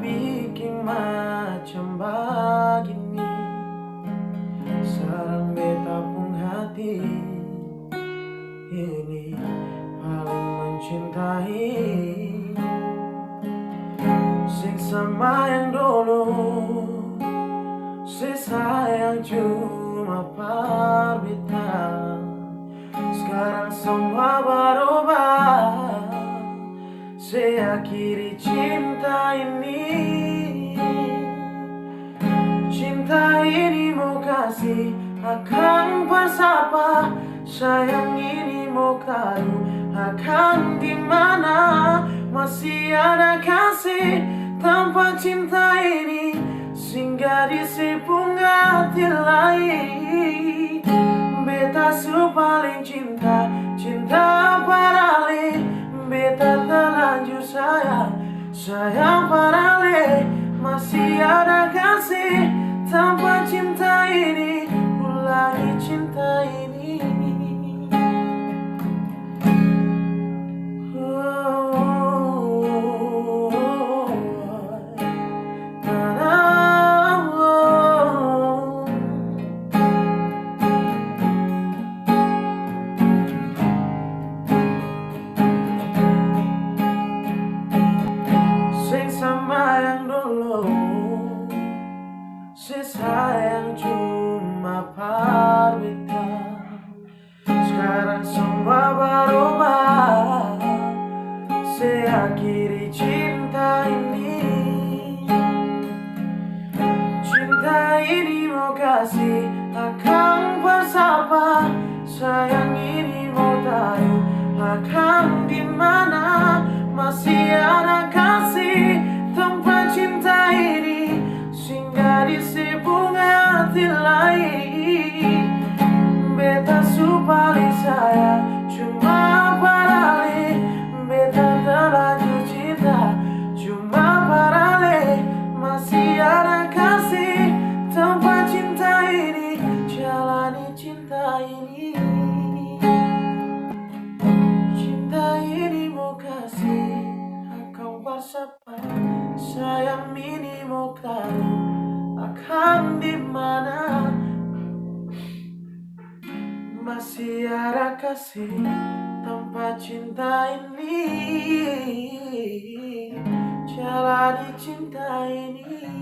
bikin macam begini. Sarang beta pun hati ini paling mencintai. Sing sama yang dulu, si sayang cuma perbedaan. Sekarang semua berubah, saya akhiri cinta ini. Cinta ini mau kasih akan bersapa, sayang ini mau tahu akan dimana. Masih ada kasih tanpa cinta ini, singgah di sepunga hati lain. Beta su paling cinta, cinta parale. Beta terlanjur sayang, sayang parale. Masih ada kasih tanpa cinta ini, ulangi cinta ini. Sama yang dulu, si sayang cuma perbedaan. Sekarang semua berubah, saya akhiri cinta ini. Cinta ini mau kasih akan bersapa, sayang ini mau tahu akan dimana. Masih ada kasih tanpa cinta ini, singgah di sepunga hati lain. Beta su paling sayang cuma parale. Beta terlanjur cinta cuma parale. Masih ada kasih tanpa cinta ini, jalani cinta ini. Cinta ini mau kasih akan bersapa, sayang ini mau tahu akan dimana. Masih ada kasih tanpa cinta ini, jalani cinta ini.